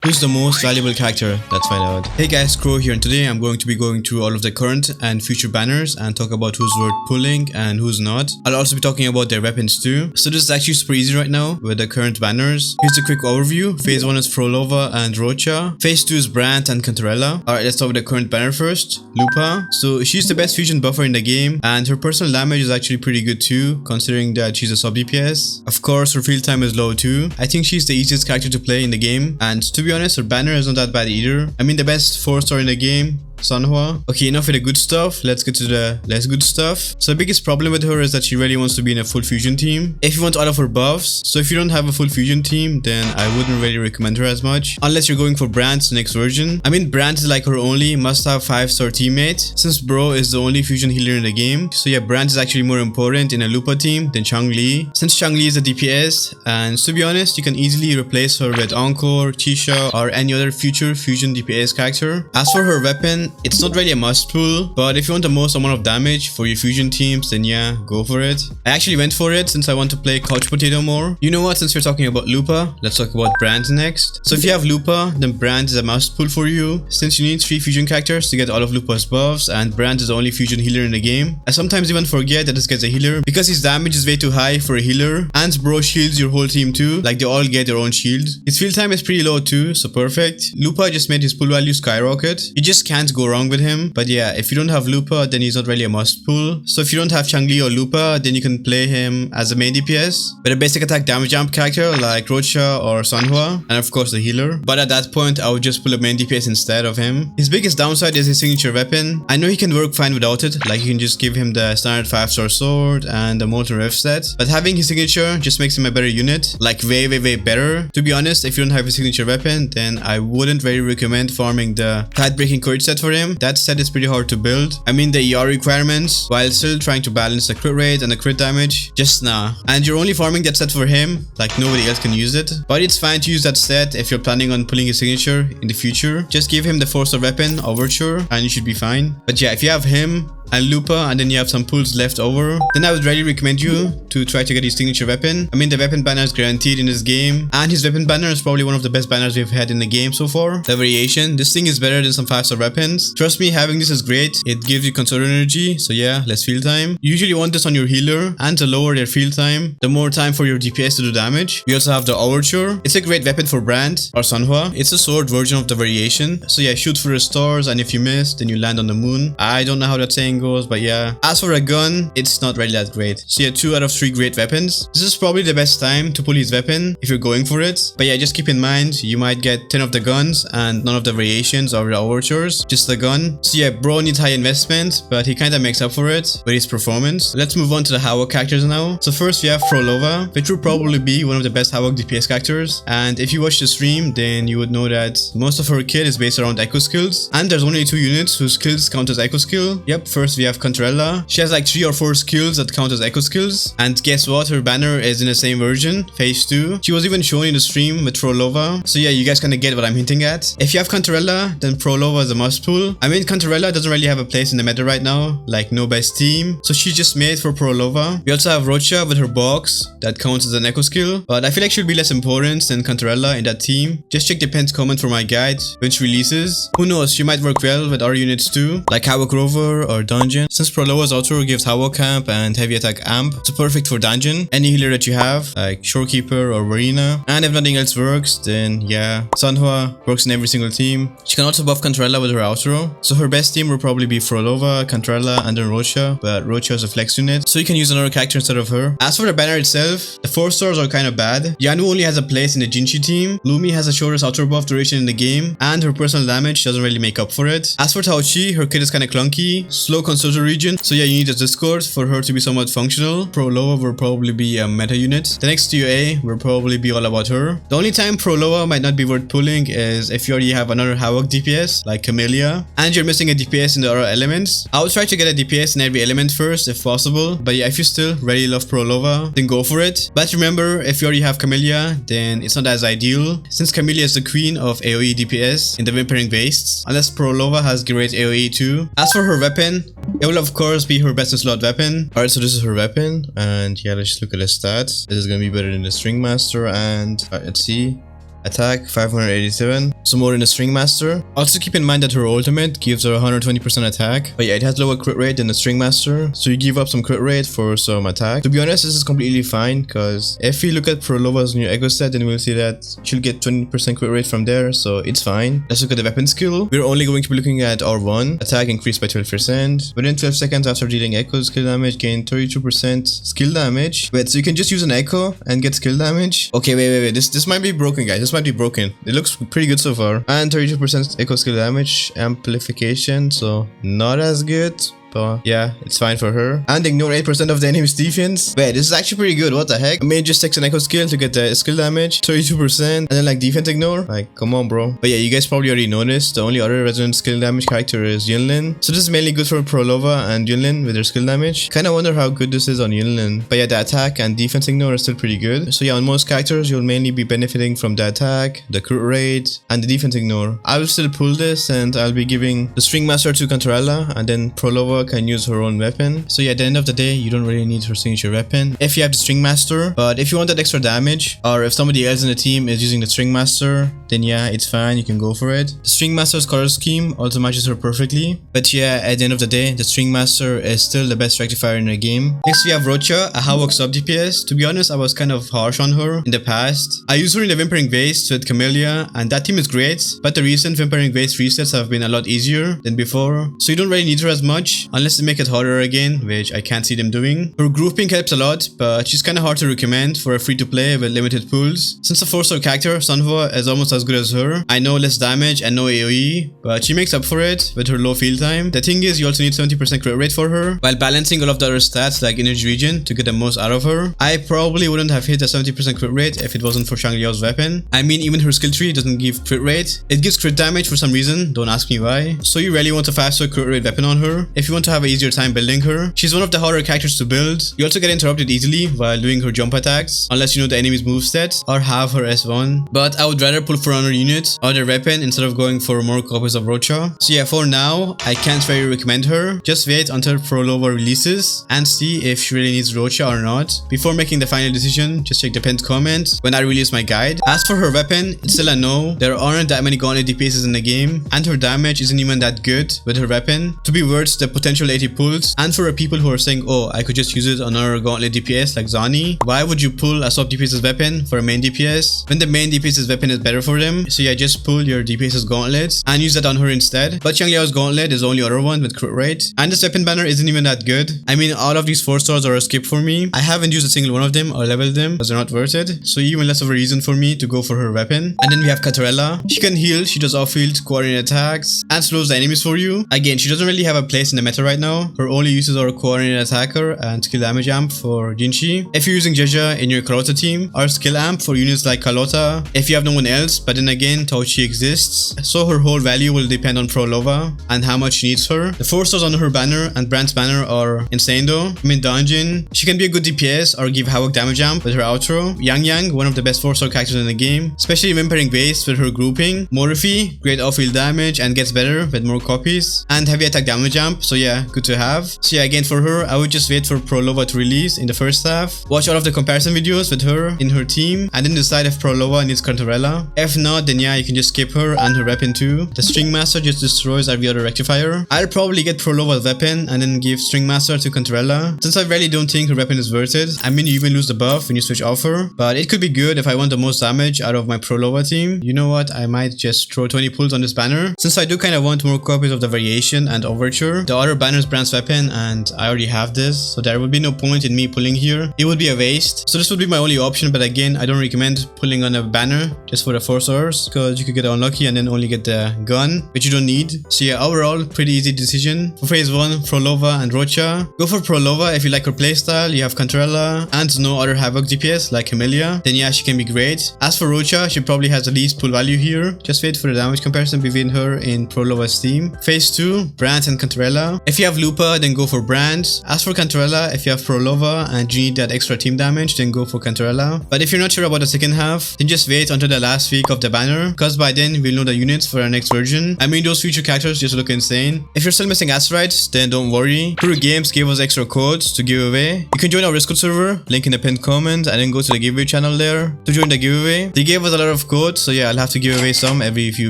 Who's the most valuable character? Let's find out. Hey guys, Crow here, and today I'm going to be going through all of the current and future banners and talk about who's worth pulling and who's not. I'll also be talking about their weapons too. So this is actually super easy right now with the current banners. Here's a quick overview. Phase 1 is Phrolova and Roccia. Phase 2 is Brant and Cantarella. Alright, let's start with the current banner first. Lupa. So she's the best fusion buffer in the game, and her personal damage is actually pretty good too, considering that she's a sub DPS. Of course, her field time is low too. I think she's the easiest character to play in the game, and to be honest, her banner is not that bad either. I mean, the best 4-star in the game, Sanhua. Okay, enough with the good stuff. Let's get to the less good stuff. So the biggest problem with her is that she really wants to be in a full fusion team. If you want all of her buffs, so if you don't have a full fusion team, then I wouldn't really recommend her as much, unless you're going for Brant's next version. I mean, Brant is like her only must-have 5-star teammate, since Bro is the only fusion healer in the game. So yeah, Brant is actually more important in a Lupa team than Changli, since Changli is a DPS, and to be honest, you can easily replace her with Encore, Chisa, or any other future fusion DPS character. As for her weapon, it's not really a must pull, but if you want the most amount of damage for your fusion teams, then yeah, go for it. I actually went for it since I want to play couch potato more. You know what, since we're talking about Lupa, let's talk about Brant next. So if you have Lupa, then Brant is a must pull for you, since you need 3 fusion characters to get all of Lupa's buffs, and Brant is the only fusion healer in the game. I sometimes even forget that this guy's a healer, because his damage is way too high for a healer, and Bro shields your whole team too, like they all get their own shield. His field time is pretty low too, so perfect. Lupa just made his pull value skyrocket. You just can't go wrong with him. But yeah, if you don't have Lupa, then he's not really a must pull. So if you don't have Changli or Lupa, then you can play him as a main DPS with a basic attack damage jump character like Roccia or Sanhua, and of course the healer. But at that point, I would just pull a main DPS instead of him. His biggest downside is his signature weapon. I know he can work fine without it, like you can just give him the standard 5-star sword and the Molten Rift set, but having his signature just makes him a better unit, like way better. To be honest, if you don't have a signature weapon, then I wouldn't really recommend farming the Path-Breaking Courage set for him. That set is pretty hard to build. I mean, the ER requirements, while still trying to balance the crit rate and the crit damage, just nah. And you're only farming that set for him, like nobody else can use it. But it's fine to use that set if you're planning on pulling his signature in the future. Just give him the 4-star weapon, Overture, and you should be fine. But yeah, if you have him and Lupa, and then you have some pulls left over, then I would really recommend you to try to get his signature weapon. I mean, the weapon banner is guaranteed in this game, and his weapon banner is probably one of the best banners we've had in the game so far. The variation, this thing is better than some 5-star weapons. Trust me, having this is great. It gives you control energy, so yeah, less field time. You usually want this on your healer, and to lower their field time, the more time for your DPS to do damage. We also have the Overture. It's a great weapon for Brant or Sanhua. It's a sword version of the variation, so yeah, shoot for the stars, and if you miss, then you land on the moon. I don't know how that saying goes, but yeah. As for a gun, it's not really that great. So yeah, 2 out of 3 great weapons. This is probably the best time to pull his weapon if you're going for it. But yeah, just keep in mind, you might get 10 of the guns and none of the variations or the overtures, just the gun. So yeah, Bro needs high investment, but he kinda makes up for it with his performance. Let's move on to the Havoc characters now. So first we have Phrolova, which will probably be one of the best Havoc DPS characters. And if you watch the stream, then you would know that most of her kit is based around echo skills, and there's only 2 units whose skills count as echo skill. Yep, first we have Cantarella. She has like 3 or 4 skills that count as echo skills, and guess what, her banner is in the same version, phase 2. She was even shown in the stream with Phrolova, so yeah, you guys kinda get what I'm hinting at. If you have Cantarella, then Phrolova is a must pull. I mean, Cantarella doesn't really have a place in the meta right now, like no best team, so she's just made for Phrolova. We also have Roccia with her box, that counts as an echo skill, but I feel like she'll be less important than Cantarella in that team. Just check the pinned comment for my guide, which releases. Who knows, she might work well with other units too, like Aero Rover or Dungeon. Since Phrolova's outro gives Havoc Camp and Heavy Attack Amp, it's perfect for Dungeon. Any healer that you have, like Shorekeeper or Marina. And if nothing else works, then yeah, Sanhua works in every single team. She can also buff Cantarella with her outro. So her best team will probably be Phrolova, Cantarella, and then Roccia, but Roccia is a flex unit, so you can use another character instead of her. As for the banner itself, the 4-stars are kinda bad. Yanu only has a place in the Jinhsi team. Lumi has the shortest outro buff duration in the game, and her personal damage doesn't really make up for it. As for Taochi, her kit is kinda clunky, slow consulter region, so yeah, you need a Discord for her to be somewhat functional. Phrolova will probably be a meta unit. The next UA will probably be all about her. The only time Phrolova might not be worth pulling is if you already have another Havoc DPS like Camellya, and you're missing a DPS in the other elements. I would try to get a DPS in every element first if possible, but yeah, if you still really love Phrolova, then go for it. But remember, if you already have Camellya, then it's not as ideal, since Camellya is the queen of AoE DPS in the Whimpering Wastes, unless Phrolova has great AoE too. As for her weapon, it will of course be her best in slot weapon. Alright, so this is her weapon, and yeah, let's just look at the stats. This is gonna be better than the String Master, and let's see. attack 587, so more in the String Master. Also keep in mind that her ultimate gives her 120% attack, but yeah, it has lower crit rate than the String Master, so you give up some crit rate for some attack. To be honest, this is completely fine, because if we look at Phrolova's new Augusta, then we'll see that she'll get 20% crit rate from there, so it's fine. Let's look at the weapon skill. We're only going to be looking at R1, attack increased by 12%. Within 12 seconds after dealing echo skill damage, gain 32% skill damage. Wait, so you can just use an echo and get skill damage? Okay, wait. This might be broken, guys. This might be broken. It looks pretty good so far. And 32% echo skill damage, amplification, so not as good. But yeah, it's fine for her. And ignore 8% of the enemy's defense. Wait, this is actually pretty good. What the heck? I mean, it just takes an echo skill to get the skill damage. 32%. And then like defense ignore. Like, come on, bro. But yeah, you guys probably already noticed. The only other resonant skill damage character is Yinlin. So this is mainly good for Phrolova and Yinlin with their skill damage. Kinda wonder how good this is on Yinlin. But yeah, the attack and defense ignore are still pretty good. So yeah, on most characters, you'll mainly be benefiting from the attack, the crit rate, and the defense ignore. I will still pull this, and I'll be giving the String Master to Cantarella, and then Phrolova can use her own weapon. So yeah, at the end of the day, you don't really need her signature weapon if you have the String Master. But if you want that extra damage, or if somebody else in the team is using the String Master, then yeah, it's fine, you can go for it. The String Master's color scheme also matches her perfectly. But yeah, at the end of the day, the String Master is still the best rectifier in the game. Next we have Roccia, a Havoc sub DPS. To be honest, I was kind of harsh on her in the past. I used her in the Whimpering Waves with Camellya, and that team is great, but the recent Whimpering Waves resets have been a lot easier than before, so you don't really need her as much unless they make it harder again, which I can't see them doing. Her grouping helps a lot, but she's kinda hard to recommend for a free to play with limited pools. Since the 4-star character, Sunhua, is almost as good as her. I know less damage and no AoE, but she makes up for it with her low field time. The thing is, you also need 70% crit rate for her, while balancing all of the other stats like energy regen to get the most out of her. I probably wouldn't have hit a 70% crit rate if it wasn't for Qiuyuan's weapon. I mean, even her skill tree doesn't give crit rate. It gives crit damage for some reason, don't ask me why. So you really want a faster crit rate weapon on her if you want to have an easier time building her. She's one of the harder characters to build. You also get interrupted easily while doing her jump attacks, unless you know the enemy's moveset or have her S1. But I would rather pull for another unit or their weapon instead of going for more copies of Roccia. So yeah, for now, I can't very recommend her. Just wait until Phrolova releases and see if she really needs Roccia or not. Before making the final decision, just check the pinned comment when I release my guide. As for her weapon, it's still a no. There aren't that many gauntlet DPSs in the game, and her damage isn't even that good with her weapon to be worth the potential 80 pulls. And for people who are saying, oh, I could just use it on our gauntlet DPS like Zani, why would you pull a sub DPS's weapon for a main DPS when the main DPS's weapon is better for them? So yeah, just pull your DPS's gauntlets and use that on her instead. But Qiuyuan's gauntlet is the only other one with crit rate, and this weapon banner isn't even that good. I mean, all of these 4 stars are a skip for me. I haven't used a single one of them or leveled them because they're not worth it, so even less of a reason for me to go for her weapon. And then we have Cantarella. She can heal, she does off-field coordinate attacks and slows the enemies for you. Again, she doesn't really have a place in the meta right now. Her only uses are coordinate attacker and skill damage amp for Jinhsi. If you're using Gacha in your Carlotta team, or skill amp for units like Carlotta if you have no one else, but then again, Tauchi exists, so her whole value will depend on Phrolova and how much she needs her. The 4 stars on her banner and Brant's banner are insane though. Mid-dungeon, she can be a good DPS or give Havoc damage amp with her outro. Yang, one of the best 4-star characters in the game, especially Whimpering Waves with her grouping. Morphe, great off-field damage and gets better with more copies. And heavy attack damage amp, so yeah, good to have. So yeah, again for her, I would just wait for Phrolova to release in the first half. Watch all of the comparison videos with her in her team and then decide if Phrolova needs Cantarella. If not, then yeah, you can just skip her and her weapon too. The String Master just destroys every other rectifier. I'll probably get Phrolova's weapon and then give String Master to Cantarella, since I really don't think her weapon is worth it. I mean, you even lose the buff when you switch off her, but it could be good if I want the most damage out of my Phrolova team. You know what, I might just throw 20 pulls on this banner, since I do kind of want more copies of the Variation and Overture. The other banner is Brant's weapon and I already have this, so there would be no point in me pulling here. It would be a waste. So this would be my only option, but again, I don't recommend pulling on a banner just for the 4 stars, because you could get unlucky and then only get the gun, which you don't need. So yeah, overall, pretty easy decision. For phase 1, Phrolova and Roccia. Go for Phrolova if you like her playstyle, you have Cantarella and no other Havoc DPS like Camellya, then yeah, she can be great. As for Roccia, she probably has the least pull value here. Just wait for the damage comparison between her in Phrolova's team. Phase 2, Brant and Cantarella. If you have Lupa, then go for Brant. As for Cantarella, if you have Phrolova and you need that extra team damage, then go for Cantarella. But if you're not sure about the second half, then just wait until the last week of the banner, because by then we'll know the units for our next version. I mean, those future characters just look insane. If you're still missing Asteroids, then don't worry. Crew Games gave us extra codes to give away. You can join our Discord server, link in the pinned comment, and then go to the giveaway channel there to join the giveaway. They gave us a lot of codes, so yeah, I'll have to give away some every few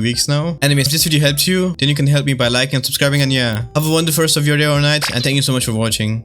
weeks now. Anyways, if this video helped you, then you can help me by liking and subscribing, and yeah, have a wonderful rest of your day or night, and thank you so much for watching.